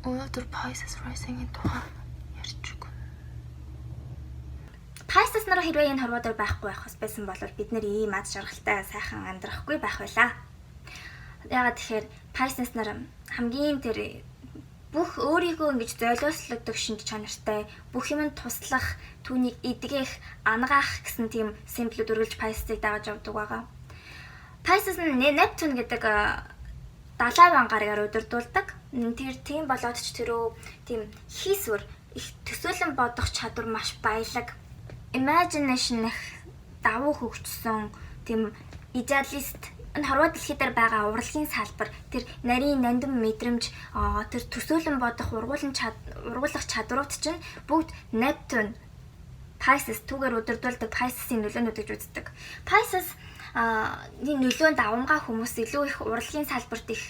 Өнөөдөр Pisces Rising-ийн тухай ярьж өгнө. Pisces нар хэрвээ энэ хорвоодор байхгүй байх байсан бол бид нэр ийм аз жаргалтай сайхан амьдрахгүй байх байлаа. Яагаад тэгэхээр Pisces нар хамгийн тэр бүх өөрийгөө ингэж золиослогдох шинж чанартай, бүх юмд туслах, түүнийг эдгэх, ангаах гэсэн тийм символүүд үргэлж Pisces-ийг дагаж явдаг байгаа. Pisces нь Neptune гэдэг далайн ангараар удирдуулдаг. Тэр тийм болоод ч тэрөө тийм хийсвэр их төсөөлөн бодох чадвар маш баялаг. Imagination их давуу хөгжсөн тийм idealist энэ хорвоо дэлхий дээр байгаа урлагийн салбар тэр нарийн нандин мэдрэмж тэр төсөөлөн бодох ургуулах чадрууд чинь бүгд Neptune Pisces түүгээр удирдуулдаг Pisces-ийн нөлөөнүүд гэж үздэг. Pisces энэ нөлөөнд давамгай хүмүүс илүү их урлагийн салбарт их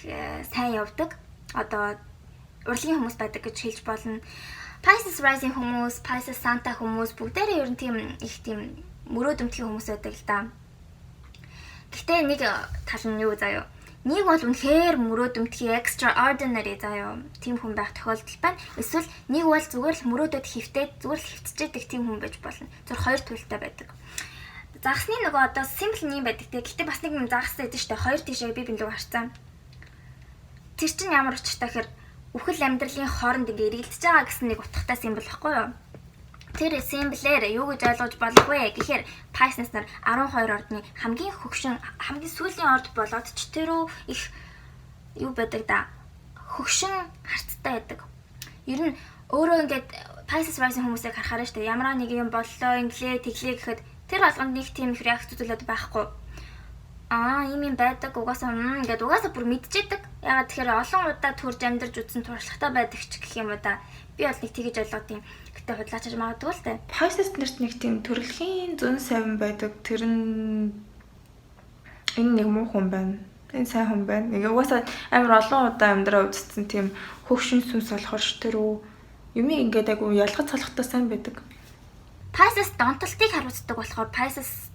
сайн явдаг. Одоо урлагийн хүмүүс байдаг гэж хэлж болно. Pisces Rising хүмүүс, Pisces Santa хүмүүс бүгдээрээ ер нь тийм их тийм мөрөөдөмтгий хүмүүс байдаг л да. Гэхдээ нэг тал нь юу заяа. Нэг бол үнэхээр мөрөөдөмтгий extraordinary заяа. Тийм хүн байх тохиолдол байна. Эсвэл нэг бол зүгээр л мөрөөдөд хөвтээд зүгээр л хөвтчихэд тийм хүн байж болно. Зөвхөн хоёр төлөлтэй байдаг. Загсны нөгөө одоо символ нь юм байдаг те. Гэтэ бас нэг юм загас байдаг шүү дээ. Хоёр тишээ би бинлүү харцсан. Тэр чинь ямар учиртай гэхээр үхэл амьдралын хооронд ингээ эргэлдэж байгаа гэсэн нэг утгатай символ байхгүй юу? Тэр символээр юу гэж ойлгож болох вэ гэхээр Pisces нар 12 ордны хамгийн хөгшин, хамгийн сүүлийн орд болоод ч тэрөө их юу байдаг да. Хөгшин харцтай байдаг. Ер нь өөрөө ингээд Pisces Rising хүмүүсийг харахаараа шүү дээ. Ямар нэг юм боллоо, инглээ, тэглээ гэхэд тэр болгонд нэг тийм их реакц үзүүлээд байхгүй. Ийм байдаг. Угаасаа бүр мэдчихэдэг. Ягаад тэгэхээр олон удаа төрж амьдарч үзсэн туршлагатай байдаг ч гэх юм уу да. Би бол нэг тэгэж ойлгоод юм. Гэтэ худлаачиж магадгүй л дээ. Pisces нарт нэг тийм төрөлхийн зүүн сайван байдаг. Тэр нь энэ нэг муу хүн байна. Энэ сайн хүн байна. Нэг угаасаа амар олон удаа амьдраа үзсэн тийм хөвшин сүнс болохоор тэр юмыг ингээд айгу ялгаж салахтай сайн байдаг. Pisces донтолтыг харуулдаг болохоор Pisces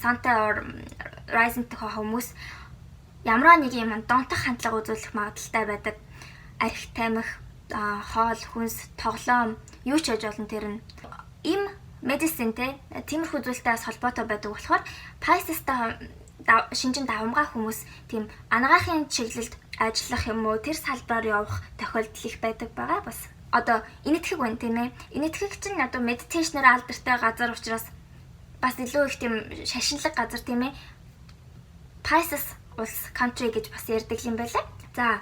Santa Rising тохоо хүмүүс ямар нэг юм донтох хандлага үзүүлэх магадaltaй байдаг. Арх тамхи, хоол, хүнс, тоглоом юу ч хийж болно тэр нь. Им medicine тиймэрхүү зүйлтэйс холбоотой байдаг болохоор Pisces-тай шинжин давамгай хүмүүс тийм анагаахын чиглэлд ажиллах юм уу тэр салбараар явах тохиолдол их байдаг байгаа бас. Одоо инэтхэг байна тийм ээ. Инэтхэг чинь одоо медитейшнээр алдартай газар учраас бас илүү их тийм шашинлаг газар тийм ээ. Pisces улс country гэж бас ярьдаг юм байлаа. За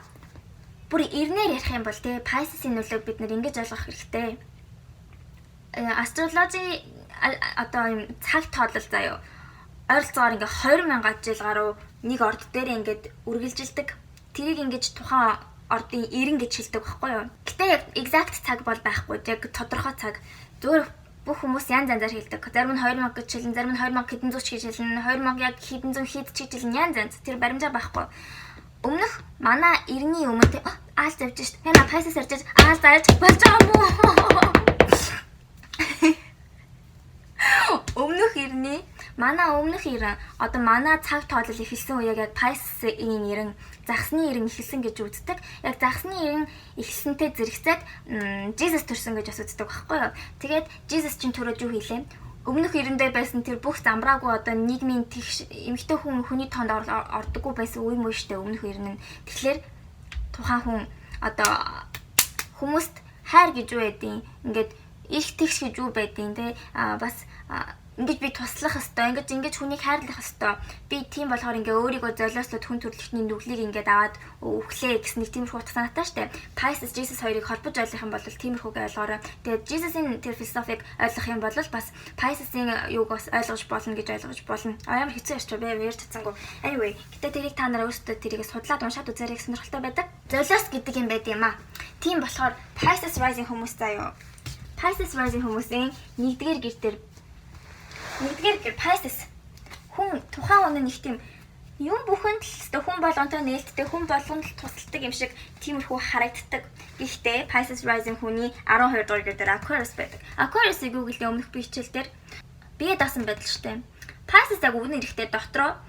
бүр ирнээр ярих юм бол тий Pisces-ийн нөлөөг бид нэр ингэж ойлгох хэрэгтэй. Астрологи одоо юм цаг тоолол заяа. Ойролцоогоор ингээ 20,000 жил гаруй нэг орд дээр ингээд үргэлжилдэг. Тэрийг ингэж тухайн ордын эрен гэж хэлдэг байхгүй юу? Гэтэ яг exact цаг бол байхгүй. Яг тодорхой цаг. Зөвхөн бүх хүмүүс янз янзаар хэлдэг. Зарим нь 2000 гэж хэлнэ, зарим нь 2000 хэдэн зуун гэж хэлнэ, 2000 яг хэдэн зуун хэд ч хэлнэ янз янз. Тэр баримжаа байхгүй. Өмнөх манай эртний өмнө аал завж шít. Яна Pisces ярьж аал зарж болж байгаа юм уу? Өмнөх эрен одоо манай цаг тоолол эхэлсэн үеийг яг Pisces-ийн эрен, загсны эрен эхэлсэн гэж үздэг. Яг загсны эрен эхэлсэнтэй зэрэгцээд Jesus төрсөн гэж бас үздэг байхгүй юу? Тэгээд Jesus чинь төрөөд юу хийлээ? Өмнөх эрэндээ байсан тэр бүх замбраагүй одоо нийгмийн тэгш эмэгтэй хүний тоонд ордоггүй байсан үе мөн штэ өмнөх эрен нь. Тэгэхээр тухайн хүн одоо хүмүүст хайр гэж юу байдیں۔ Ингээд их тэгш гэж юу байдیں۔ Тэ бас ингэж би туслах хэвээр ингэж хүнийг хайрлах хэвээр би тийм болохоор ингээ өөрийгөө золиослоод хүн төрөлхтний нүглийг ингээд аваад өглөө гэсэн нэг тиймэрхүү утгатай штэ. Pisces Jesus хоёрыг холбож ойлгох юм бол тиймэрхүүгээ ойлгоорой. Тэгээд Jesus-ийн тэр философиг ойлгох юм бол бас Pisces-ийн юуг бас ойлгож болно гэж ойлгож болно. Ямар хэцүү ярьч бэ? Ярьж чадсангүй. Anyway, гэтээ тэрийг та нараа өөрсдөө тэрийг судлаад уншаад үзээрэй сонирхолтой байдаг. Золиос гэдэг юм байд юм аа. Тийм болохоор Pisces Rising хүмүүс заяа. Pisces Rising хүмүүсийн нэгдүгээр гэр Pisces хүн тухайн үнэ нэг тийм юм бүхэнд л хүн болгонтой нээлттэй хүн болгонд л тусалдаг юм шиг тиймэрхүү харагддаг. Гэхдээ Pisces Rising хүний 12 дугаар гэр дээр Aquarius байдаг. Aquarius-ийг Google-ийн өмнөх бичил дээр бие даасан байдал штэ. Pisces яг өвгөн эрэхтэй дотроо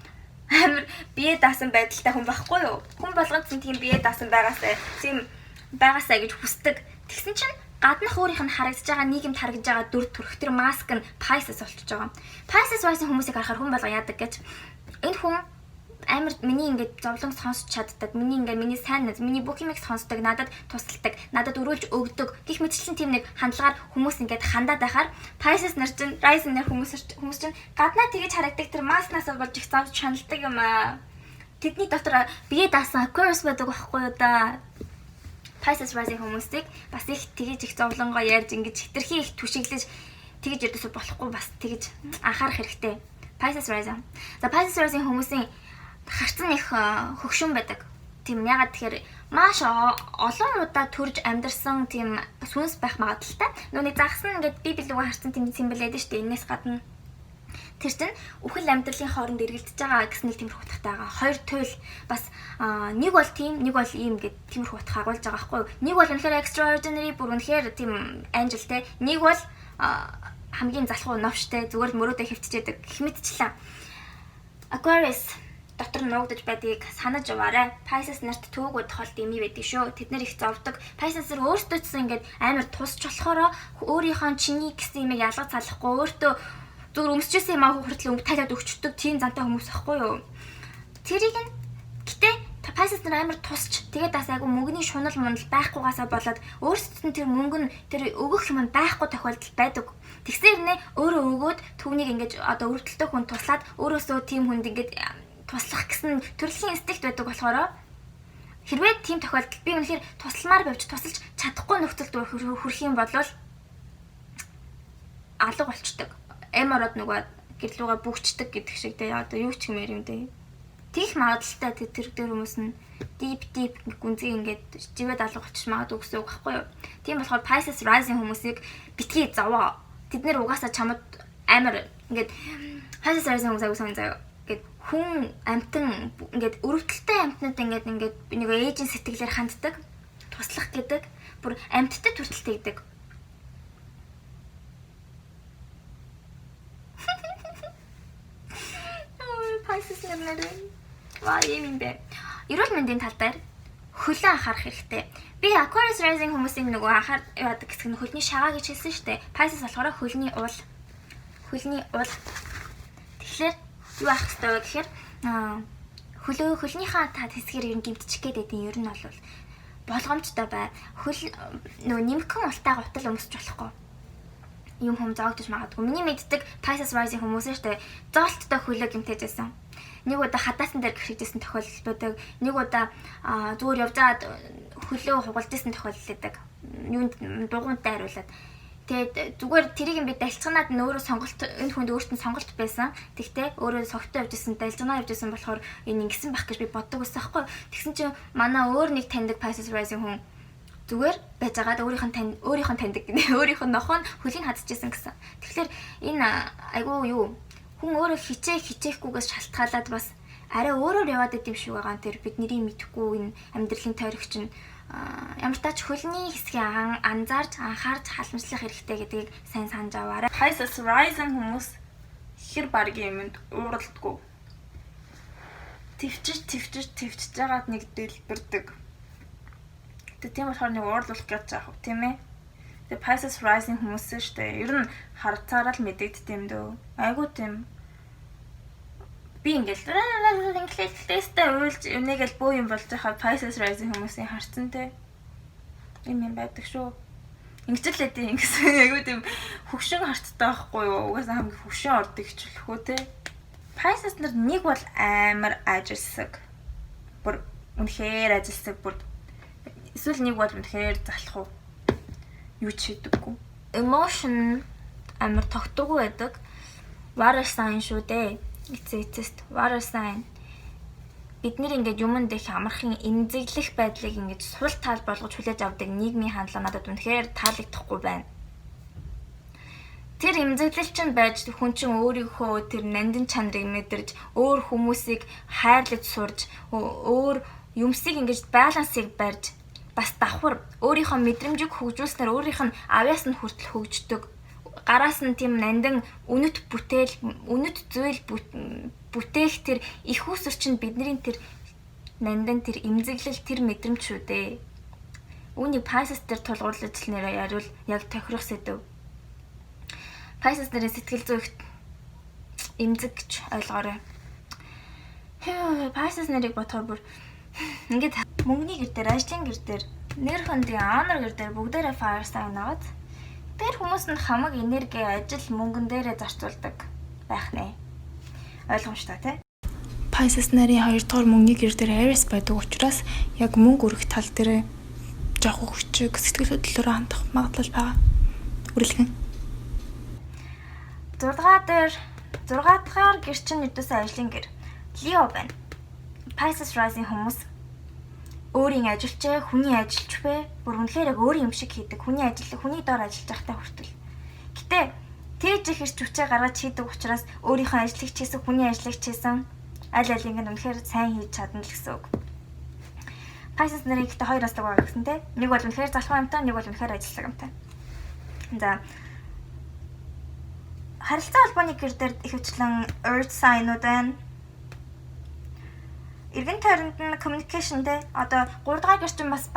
амар бие даасан байдалтай хүн байхгүй юу? Хүн болгонд тийм бие даасан байгаасаа тийм байгаасаа гэж хүсдэг. Тэгсэн чинь гаднах өөрийнх нь харагдаж байгаа нийгэмд харагдаж байгаа дүр төрх тэр маск нь Pisces болчихж байгаа. Pisces rising хүмүүсийг харахаар хүн болго яадаг гэж энэ хүн амар миний ингээд зовлон сонсч чаддаг. Миний сайн нэз, миний бүх юмыг сонсдог, надад тусалдаг, надад өрүүлж өгдөг. Гэх мэтчлэн тийм нэг хандлагаар хүмүүс ингээд хандаад байхаар Pisces нар чинь rising нар хүмүүс чинь гаднаа тэгэж харагдаг тэр маснаас болж их зовж шаналдаг юм аа. Тэдний дотор бие даасан Aquarius байдаг байхгүй юу да. Pisces rising хүмүүсийг бас их тэгэж их зовлонгоо ярьж ингэж хитрхи их түшиглэж тэгэж ярьдагс болохгүй бас тэгэж анхаарах хэрэгтэй. Pisces rising. За Pisces rising хүмүүсийн харцан их хөгшин байдаг. Тийм ягаад тэгэхээр маш олон удаа төрж амьдарсан тийм сүнс байх магадaltaй. Нүуний загсан ингээд би билүүг харцан тийм симбол байдаг шүү дээ. Энээс гадна тэр чинь үхэл амьдралын хооронд эргэлдэж байгаа гэсэн нэг тиймэрхүү утгатай байгаа. Хоёр туйл бас нэг бол тийм, нэг бол ийм гэд тиймэрхүү утга агуулж байгаа байхгүй юу? Нэг бол үнэхээр extraordinary, бүр үнэхээр тийм анжилтэй. Нэг бол хамгийн залхуу новштэй, зүгээр л мөрөөдө хөвтчихэд гэх мэтчлээ. Aquarius дотор нуугдаж байдгийг санаж яваарай. Pisces нарт төвөг удахол дэмий байдаг шүү. Тэд нар их зовдөг. Pisces-эр өөртөө ч ингээд амар тусч болохоор өөрийнхөө чиний гэсэн юмыг ялгаж салахгүй өөртөө зүгээр өмсчээсээ маа хүртэл талаад өгчдөг тийм зантай хүмүүс ахгүй юу. Тэрийг нь гэтээ Pisces нар амар тусч тэгээд бас айгу мөнгөний шунал мунал байхгүйгаасаа болоод өөрсдөд нь тэр мөнгө нь тэр өгөх юм байхгүй тохиолдол байдаг. Тэгсээр нэ өөрөө өгөөд түүнийг ингээд одоо өртөлтөө хүн туслаад өөрөөсөө тийм хүнд ингээд туслах гэсэн төрөлхийн инстинкт байдаг болохоор хэрвээ тийм тохиолдолд би үнэхээр тусламаар бавч тусалж чадахгүй нөхцөлд хүрэх юм бол алга болчдөг. Эмород нөгөө гэрлүүгээ бүгчдэг гэдэг шиг те одоо юу ч хэмээр юм те. Тийх магадaltaй тэр хүмүүс нь deep гүнзгий ингээд живэд алга болчих магадгүй гэсэн үг байхгүй юу. Тийм болохоор Pisces rising хүмүүсийг битгий зовоо. Тэд нэр угаасаа чамд амар ингээд Pisces rising хүмүүс аягүй заяа. Ингээд хүн амтан ингээд өрөвдөлттэй амтнууд ингээд нэг ээжийн сэтгэлээр ханддаг. Туслах гэдэг бүр амттай төрөлтэй гэдэг. Pisces нар ваа юм бэ. Эрүүл мэндийн тал дээр хөлөө анхаарах хэрэгтэй. Би Aquarius rising хүмүүсийн нөгөө анхаар яадаг гэсэн нь хөлний шагаа гэж хэлсэн шүү дээ. Pisces болохоор хөлний уул. Тэгэхээр юу ах хэвээр гэхээр хөлнийхаа тат хэсгээр ер нь гимтчих гээд байдیں۔ Ер нь бол болгоомжтой бай. Хөл нөгөө нимхэн ултайг утал өмсч болохгүй. Юм хүм зоогдож магадгүй. Миний мэддэг Pisces rising хүмүүс шүү дээ. Зоолттой хөлөө гимтээжсэн. Нэг удаа хадаасан дээр гэрчижсэн тохиолдол байдаг. Нэг удаа зүгээр явж байгаад хөлөө хугалжсэн тохиолдол байдаг. Юунд дугуйнтай хариулаад. Тэгээд зүгээр тэрийг би далцганаад нөөрөө сонголт энэ хүнд өөртөө сонголт байсан. Тэгтээ өөрөө согтоо явжсэн, далцганаа явжсэн болохоор энэ ингэсэн байх гэж би боддог байсан байхгүй. Тэгсэн чинь манай өөр нэг таньдаг Pisces rising хүн зүгээр байж байгаад өөрийнх нь таньдаг гэнэ. Өөрийнх нь нохоо хөлийн хадчихсан гэсэн. Тэгэхээр энэ айгуу юу хүн өөрөө хичээхгүйгээс шалтгаалаад бас арай өөрөөр яваад идэм шиг байгаа. Тэр бидний мэдхгүй энэ амьдралын тойрог чинь ямар тач хөлний хэсгийг анхаарч халамжлах хэрэгтэй гэдгийг сайн санаж аваарай. Pisces rising хүмүүс хэр баргийн юмд ууралдаггүй. Твчж байгаад нэг дэлбэрдэг. Тийм болохоор нэг уурлуулах гэж байгаа юм тийм ээ. Тэгээ Pisces rising хүмүүс шүү дээ. Ер нь харцаараа л мэдэгддэм юм дөө. Айгуу тийм. Би ингээл тесттэй уйлж нэгэл бөө юм болж байгаа Pisces rising хүмүүсийн харцсан те. Юм байдаг шүү. Ингэжлээ дээ ингэсэн айгуу тийм хөвшин харцтай байхгүй юу? Угаасаа хамгийн хөвшин ордог хичлэх үү те. Pisces нар нэг бол амар ажилсаг. Бүр үнэхээр ажилсаг бүр эсвэл нэг бол үнэхээр залах уу? Юу ч хийдэггүй. Emotion амар тогтоогүй байдаг. Water sign шүү дээ. Эцэст water sign. Бид нэр ингээд юмд их амархан эмзэглэх байдлыг ингээд сул тал болгож хүлээж авдаг нийгмийн хандлага надад үнэхээр таалагдахгүй байна. Тэр эмзэглэл чинь байж хүн чинь өөрийнхөө тэр нандин чанарыг мэдэрж, өөр хүмүүсийг хайрлаж сурж, өөр юмсыг ингээд балансыг барьж бас давхар өөрийнхөө мэдрэмжийг хөгжүүлснээр өөрийнх нь авьяас нь хүртэл хөгждөг. Гараас нь тийм нандин үнэт зүйл бүтээх тэр их усэр чинь бидний тэр нандин тэр эмзэглэл тэр мэдрэмж шүү дээ. Үүнийг Pisces дээр тулгуурлаж нэрээ яривал яг тохирох сэдв. Pisces нэрийн сэтгэл зүйн эмзэг гэж ойлгоорой. Pisces нэрийг бодохоор бүр ингээд мөнгөний гэр дээр, ажлын гэр дээр, нэр хөндийн honor гэр дээр бүгдээрээ fire sign аваад тэр хүмүүсэнд хамаг энерги, ажил, мөнгөн дээрээ зарцуулдаг байх нэ. Ойлгомжтой тий? Pisces нарын 2 дугаар мөнгөний гэр дээр Aries байдаг учраас яг мөнгө өргөх тал дээр жоох хүчиг сэтгэл хөдлөлөөр хандах магадлал байгаа. Үргэлжлэн. 6 дахь гэр чинь нэгдсэн ажлын гэр. Leo байна. Pisces rising хүмүүс өөрийн ажилчаа хүний ажилч бэ? Бүр үнэхээр яг өөрийн юм шиг хийдэг. Хүний доор ажиллаж байхдаа хүртэл. Гэтэ тээж их ирч хүчээ гаргаж хийдэг учраас өөрийнхөө ажлыг ч хийсэн, хүний ажлыг ч хийсэн аль алийг нь үнэхээр сайн хийж чадна л гэсэн үг. Pisces нарын ихтэй хоёр аслаг байгаа гэсэн те. Нэг бол үнэхээр залхуу юмтай, нэг бол үнэхээр ажиллаг юмтай. За харилцаа холбооны гэр дээр ихэвчлэн earth sign-ууд байна. Иргэн тойронд нь communication те. Одоо 3 дахь гэр чинь бас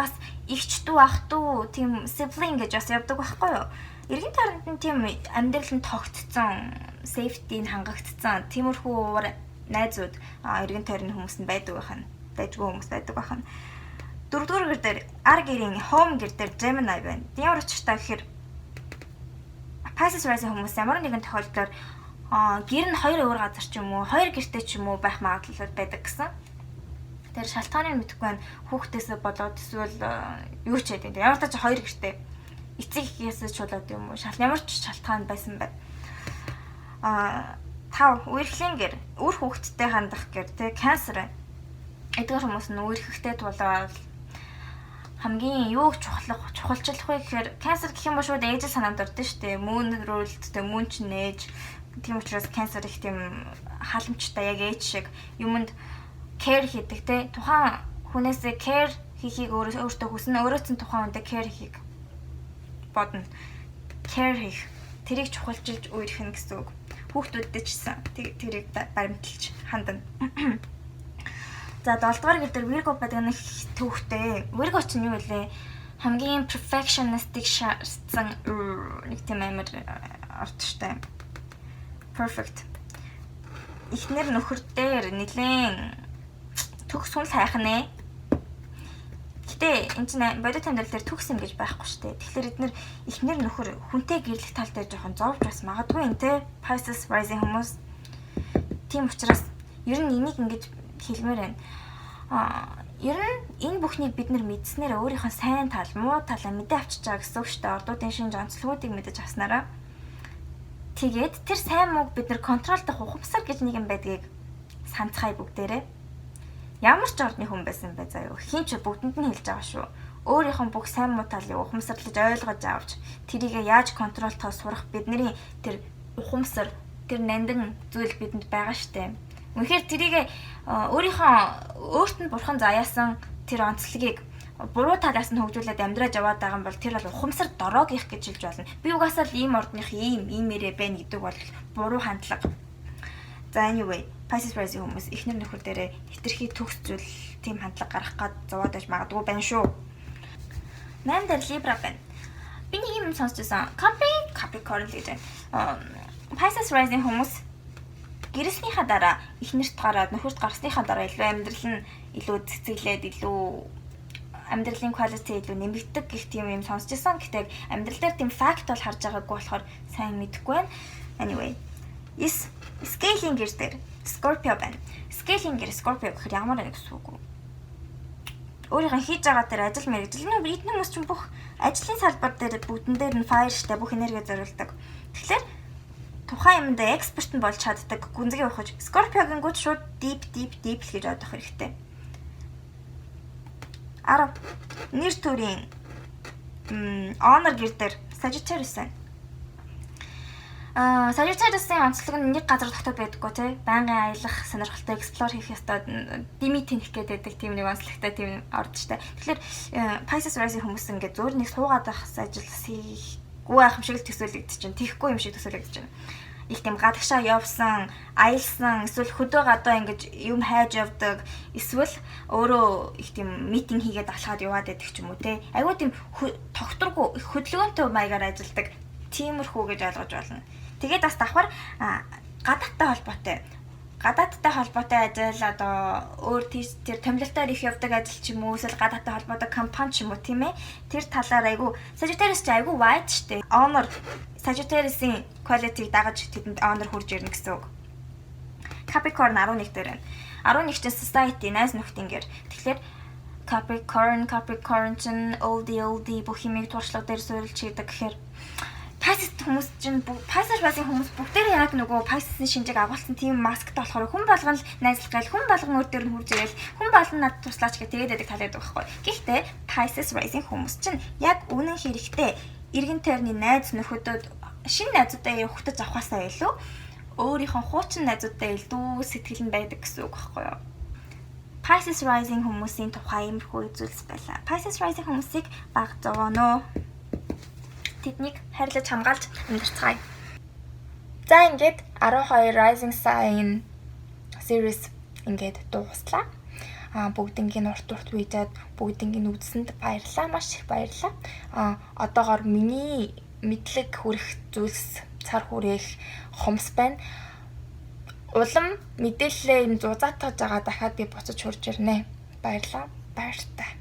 ихч дүү, ах дүү, тийм sibling гэж бас явдаг байхгүй юу? Иргэн тойронд нь тийм амьдрал нь тогтцсон, safety-г хангагдсан, тиймэрхүү найзууд иргэн тойрны хүмүүс нь байдгүй хүмүүс байдаг байх нь. 4 дугаар гэр дээр ар гэрийн home гэр дээр Gemini байна. Ямар учиртай гэхээр Pisces rising хүмүүс ямар нэгэн тохиолдолд гэр нь 2 өөр газар ч юм уу, 2 гэртэй ч юм уу байх магадлал байдаг гэсэн. Тэр шалтгааныг мэдэхгүй байна. Хүүхдээсээ болоод эсвэл юу ч яа гэдэг. Ямар ч 2 гэртэй эцэг эхээсээ ч болоод юм уу, ямар ч шалтгаан байсан бай. 5 үерхлийн гэр, үр хүүхдтэй хандах гэр, тэ Cancer. Эдгээр хүмүүс нь үерхэхтэй тулаад хамгийн юуг чухалчлах вэ гэхээр Cancer гэх юм бол шууд ээж санаанд ордог шүү дээ. Moon ruled, тэ moon ч нээж. Тийм учраас Cancer их тийм халамжтай яг ээж шиг юмд care хийдэг те. Тухайн хүнээсээ care хийхийг өөртөө хүснэ, өөрөөс нь тухайн хүндээ care хийхийг бодно. Care хийх. Тэрийг чухалчилж үерхэн гэсэн үг. Хүүхдүүдэд ч гэсэн тэрийг баримталж хандна. За 7 дугаар гэр дээр Virgo байдаг нэг төвхтэй. Virgo ч нь юу вэ? Хамгийн perfectionistic шаардсан нэг тийм амар ортштай. Perfect. Эхнэр нөхөр дээр нэлээд төгс хүн сайхан нэ. Гэтэ энэ чинь бодит амьдрал дээр төгс юм гэж байхгүй шүү дээ. Тэгэхээр эдгээр эхнэр нөхөр хүнтэй гэрлэх тал дээр жоохон зовж бас магадгүй юм те. Pisces rising хүмүүс. Тийм учраас ер нь энийг ингэж хэлмээр байна. Ер нь энэ бүхнийг бид нар мэдснээр өөрийнхөө сайн тал, муу талаа мэдээ авчиж байгаа гэсэн үг шүү дээ. Ордуудын шинж онцлогуудыг мэдэж авснараа. Тэгээд тэр сайн мууг бид нар контролдох ухамсар гэж нэг юм байдгийг санацгаая бүгдээрээ. Ямар ч ордны хүн байсан бай заяа. Хин ч бүгдэнд нь хэлж байгаа шүү. Өөрийнхөө бүх сайн муу талыг ухамсарлаж ойлгож авч тэрийг яаж контролдохоо сурах бидний тэр ухамсар, тэр нандин зүйл бидэнд байгаа штэ. Үнэхээр тэрийг өөрт нь бурхан заяасан тэр онцлогийг буруу талаас нь хөгжүүлээд амьдраж яваад байгаа юм бол тэр бол ухамсар дороогийнх гэж хэлж болно. Би угаасаа л ийм ордных иймэрэ байна гэдэг бол буруу хандлага. За anyway, Pisces rising хүмүүс эхнэр нөхөр дээрээ хитрхи төгс зүйл тийм хандлага гарах гад зовоод байж магадгүй байна шүү. 8 дээр Libra байна. Би нэг юм сонсчихсан. Capricorn гэж байна. Pisces rising хүмүүс гэрээснийхаа дараа эхнэрт гараад нөхөрт гарсныхаа дараа илүү амьдрал нь илүү цэцгэлээд илүү амьдралын quality илүү нэмэгдэг гэх тийм юм сонсчихсан. Гэхдээ амьдрал дээр тийм fact бол харж байгаагүй болохоор сайн мэдэхгүй байна. Anyway, scaling гэр дээр Scorpio байна. Scaling гэр Scorpio гэхээр ямар нэг гэсэн үг. Өөрийнхөө хийж байгаа тэр ажил мэргэжил нь бидний хүмүүс ч бүх ажлын салбар дээр бүгдэн дээр нь fire штэ бүх энерги зориулдаг. Тэгэхээр тухайн юмд эксперт нь болж чаддаг гүнзгий ухаж Scorpio-гийн гүд шууд deep л гэж бодох хэрэгтэй. 10 нэр төрийн honor гэр дээр Sagittarius байна. Sagittarius-ийн онцлог нь нэг газар тогтоод байдаггүй тий. Байнгын аялах, сонирхолтой explore хийх ёстой, дими тэнх гэдэг тийм нэг онцлогтой тийм орд штэ. Тэгэхээр Pisces rising хүмүүс ингээд зөөр нэг суугаад байх ажил хийхгүй байх юм шиг л төсөөлөгдөж чинь. Тийхгүй юм шиг төсөөлөгдөж байна. их тийм гадагшаа явсан, аялсан, эсвэл хөдөө гадаа ингэж юм хайж явдаг, эсвэл өөрөө их тийм митинг хийгээд алхаад яваад байдаг ч юм уу те. Айгуу тийм тогтворгүй хөдөлгөөнтэй маягаар ажилладаг тиймэрхүү гэж ойлгож болно. Тэгээд бас давхар гадаадтай холбоотой ажил одоо өөр тэр томилолтоор их явдаг ажил ч юм уу эсвэл гадаадтай холбоотой компани ч юм уу тийм ээ. Тэр талаар айгу Sagittarius ч айгу wide штэ. Honor Sagittarius-ийн quality-г дагаж тэдэнд honor хурж ирнэ гэсэн үг. Capricorn 11 дээр байна. 11 чинь society найз нөхдөнгөр. Тэгэхээр Capricorn чинь oldie бүх юмыг туршлага дээр суурилж хийдэг гэхээр Pisces хүмүүс чинь Pisces байсан хүмүүс бүгдээрээ яг нөгөө Pisces-ийн шинжийг агуулсан тийм масктай болохоор хүн болгон л найзлах гээл хүн болгон өөр дээр нь хурж ирэл хүн болгон над туслаач гэх тэгээд байдаг талаад байгаа байхгүй. Гэхдээ Pisces rising хүмүүс чинь яг үнэн хэрэгтээ эргэн тойрны найз нөхөдөд шинэ найзуудаа ухтаж авахаасаа илүү өөрийнхөө хуучин найзуудаа илүү сэтгэл нь байдаг гэсэн үг байхгүй юу? Pisces rising хүмүүсийн тухай иймэрхүү зүйлс байлаа. Pisces rising хүмүүсийг баг зогооно. Тэднийг харьлаж хамгаалж амьдарцгаая. За ингээд 12 rising sign series ингээд дууслаа. Бүгднийг урт үйжээд бүгднийг үзсэнд баярлалаа. Маш их баярлалаа. Одоогоор миний мэдлэг хүрэх зүйлс цар хүрээх хомс байна. Улам мэдээлэлээ юм зузаатгаж байгаа дахиад би буцаж хурж ирнэ. Баярлалаа. Баяртай.